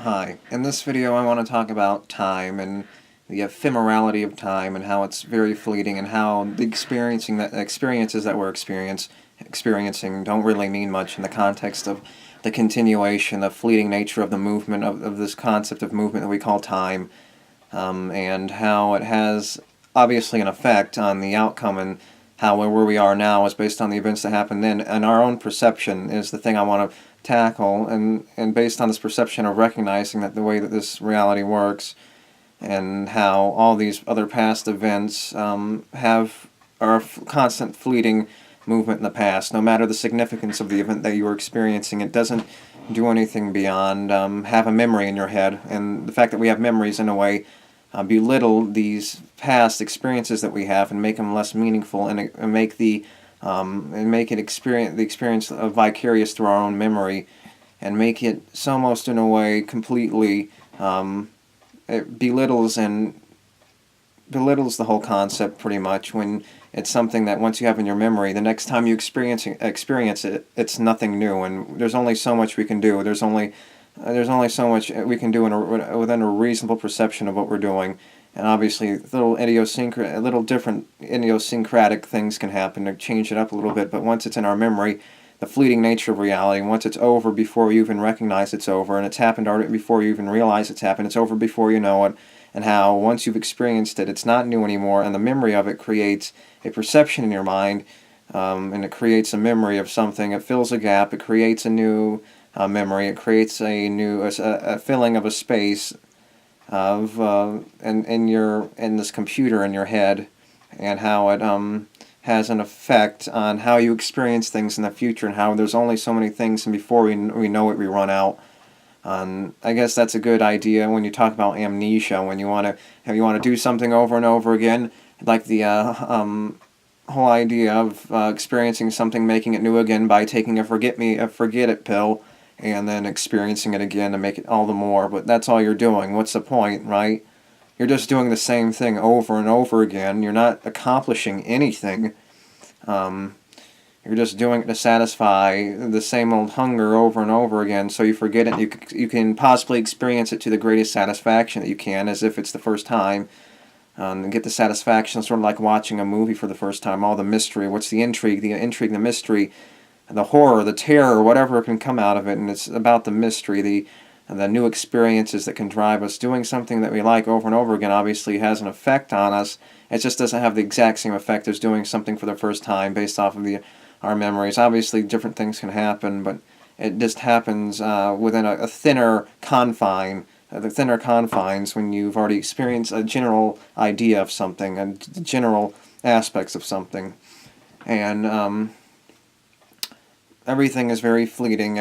Hi. In this video I want to talk about time and the ephemerality of time and how it's very fleeting and how the experiences that we're experiencing don't really mean much in the context of the continuation, the fleeting nature of the movement of this concept of movement that we call time, and how it has obviously an effect on the outcome and how where we are now is based on the events that happened then, and our own perception is the thing I want to tackle, and based on this perception of recognizing that the way that this reality works and how all these other past events are a constant fleeting movement in the past. No matter the significance of the event that you were experiencing, it doesn't do anything beyond have a memory in your head, and the fact that we have memories in a way belittle these past experiences that we have and make them less meaningful, and make the and make the experience vicarious through our own memory, and make it so almost in a way completely it belittles the whole concept pretty much when it's something that once you have in your memory, the next time you experience it, it's nothing new, and there's only so much we can do. There's only so much we can do within a reasonable perception of what we're doing. And obviously, little different idiosyncratic things can happen to change it up a little bit. But once it's in our memory, the fleeting nature of reality, once it's over before you even recognize it's over, and it's happened already before you even realize it's happened, it's over before you know it, and how once you've experienced it, it's not new anymore, and the memory of it creates a perception in your mind, and it creates a memory of something. It fills a gap. It creates a new memory. It creates a filling of a space of in this computer in your head, and how it has an effect on how you experience things in the future, and how there's only so many things, and before we know it, we run out. I guess that's a good idea when you talk about amnesia, when you want to do something over and over again, like the whole idea of experiencing something, making it new again by taking a forget it pill, and then experiencing it again to make it all the more. But that's all you're doing. What's the point, right? You're just doing the same thing over and over again. You're not accomplishing anything. You're just doing it to satisfy the same old hunger over and over again, so you forget it. You can possibly experience it to the greatest satisfaction that you can, as if it's the first time. And get the satisfaction, sort of like watching a movie for the first time. All the mystery, what's the intrigue, the mystery, the horror, the terror, whatever can come out of it, and it's about the mystery, the new experiences that can drive us. Doing something that we like over and over again obviously has an effect on us. It just doesn't have the exact same effect as doing something for the first time based off of our memories. Obviously, different things can happen, but it just happens within a thinner confine. The thinner confines when you've already experienced a general idea of something and general aspects of something, and everything is very fleeting.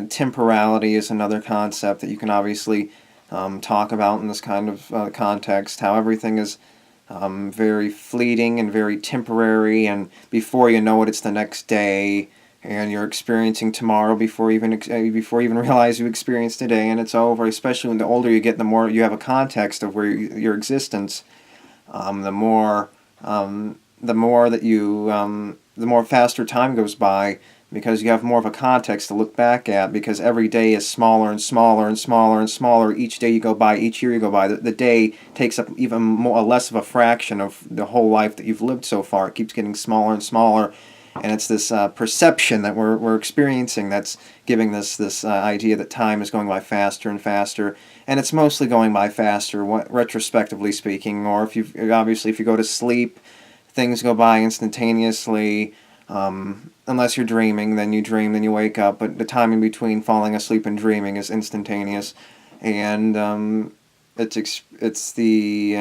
Temporality is another concept that you can obviously talk about in this kind of context. How everything is very fleeting and very temporary, and before you know it, it's the next day, and you're experiencing tomorrow before you even realize you experienced today, and it's over. Especially when the older you get, the more you have a context of where your existence, the more the more faster time goes by, because you have more of a context to look back at, because every day is smaller and smaller and smaller and smaller. Each day you go by, each year you go by, the day takes up even more, less of a fraction of the whole life that you've lived so far. It keeps getting smaller and smaller, and it's this perception that we're experiencing that's giving this idea that time is going by faster and faster, and it's mostly going by faster, retrospectively speaking. Or if you go to sleep, things go by instantaneously. Unless you're dreaming, then you dream, then you wake up, but the time in between falling asleep and dreaming is instantaneous, and it's the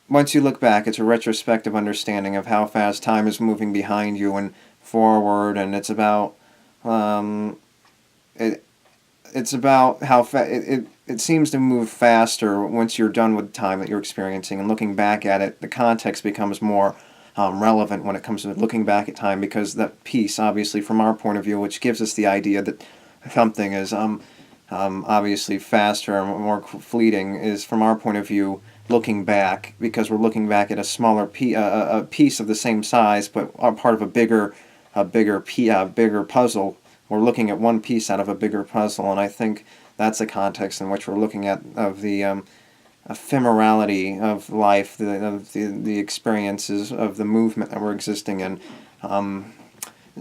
once you look back, it's a retrospective understanding of how fast time is moving behind you and forward, and it's about it's about how it seems to move faster once you're done with the time that you're experiencing, and looking back at it, the context becomes more relevant when it comes to looking back at time, because that piece, obviously, from our point of view, which gives us the idea that something is obviously faster and more fleeting, is from our point of view looking back, because we're looking back at a smaller a piece of the same size, but are part of a bigger puzzle we're looking at one piece out of a bigger puzzle, and I think that's the context in which we're looking at of the ephemerality of life, the experiences of the movement that we're existing in.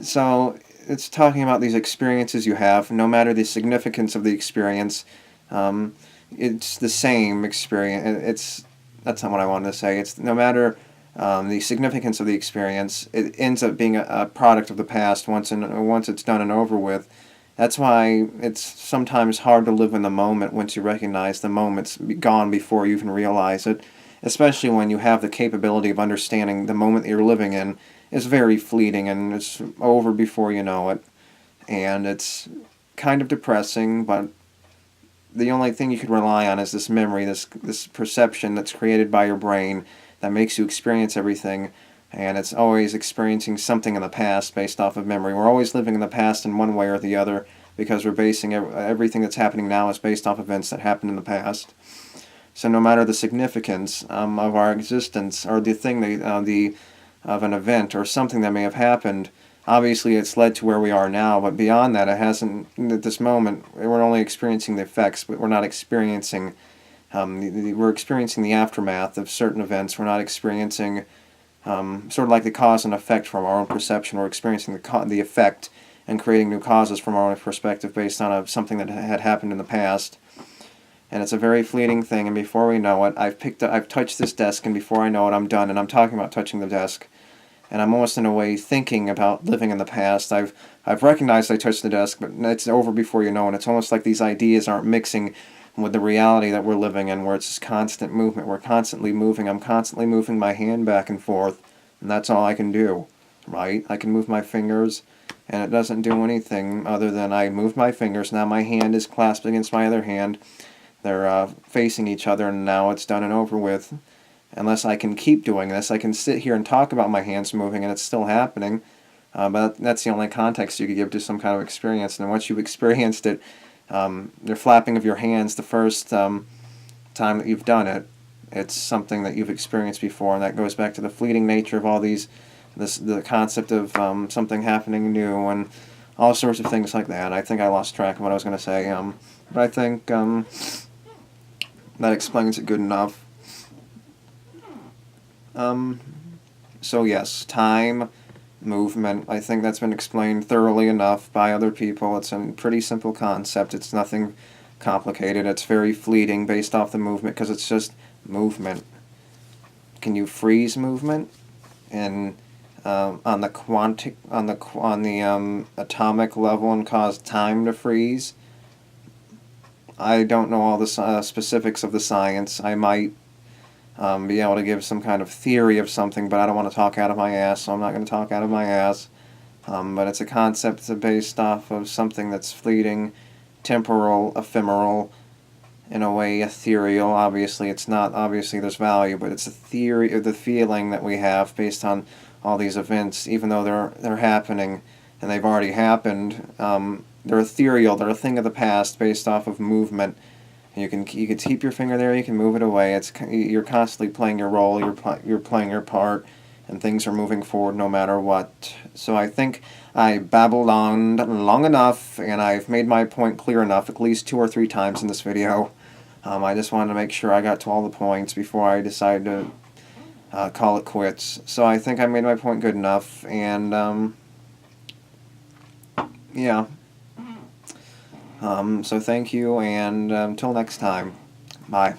So it's talking about these experiences you have, no matter the significance of the experience. It's the same experience. That's not what I wanted to say. It's no matter the significance of the experience, it ends up being a product of the past once it's done and over with. That's why it's sometimes hard to live in the moment once you recognize the moment's gone before you even realize it, especially when you have the capability of understanding the moment that you're living in is very fleeting and it's over before you know it. And it's kind of depressing, but the only thing you can rely on is this memory, this perception that's created by your brain that makes you experience everything, and it's always experiencing something in the past based off of memory. We're always living in the past in one way or the other because we're basing everything that's happening now is based off events that happened in the past. So no matter the significance of our existence or the thing of an event or something that may have happened, obviously it's led to where we are now, but beyond that it hasn't. At this moment we're only experiencing the effects, but we're not experiencing we're experiencing the aftermath of certain events. We're not experiencing sort of like the cause and effect from our own perception. We're experiencing the effect and creating new causes from our own perspective based on something that had happened in the past. And it's a very fleeting thing, and before we know it, I've touched this desk, and before I know it, I'm done, and I'm talking about touching the desk. And I'm almost in a way thinking about living in the past. I've recognized I touched the desk, but it's over before you know it. It's almost like these ideas aren't mixing with the reality that we're living in, where it's just constant movement. We're constantly moving. I'm constantly moving my hand back and forth, and that's all I can do, right? I can move my fingers, and it doesn't do anything other than I move my fingers. Now my hand is clasped against my other hand. They're facing each other, and now it's done and over with. Unless I can keep doing this, I can sit here and talk about my hands moving, and it's still happening. But that's the only context you could give to some kind of experience. And once you've experienced it, the flapping of your hands the first time that you've done it, it's something that you've experienced before, and that goes back to the fleeting nature of all the concept of something happening new and all sorts of things like that. I think I lost track of what I was going to say, but I think that explains it good enough. So yes, time, movement, I think that's been explained thoroughly enough by other people. It's a pretty simple concept. It's nothing complicated. It's very fleeting based off the movement because it's just movement. Can you freeze movement? And on the atomic level and cause time to freeze? I don't know all the specifics of the science. I might be able to give some kind of theory of something, but I don't want to talk out of my ass, so I'm not going to talk out of my ass. But it's a concept based off of something that's fleeting, temporal, ephemeral, in a way ethereal. Obviously, it's not. Obviously, there's value, but it's a theory of the feeling that we have based on all these events, even though they're happening and they've already happened. They're ethereal. They're a thing of the past based off of movement. You can keep your finger there. You can move it away. You're constantly playing your role. You're playing your part, and things are moving forward no matter what. So I think I babbled on long enough, and I've made my point clear enough at least 2 or 3 times in this video. I just wanted to make sure I got to all the points before I decided to call it quits. So I think I made my point good enough, and yeah. So thank you, and until next time, bye.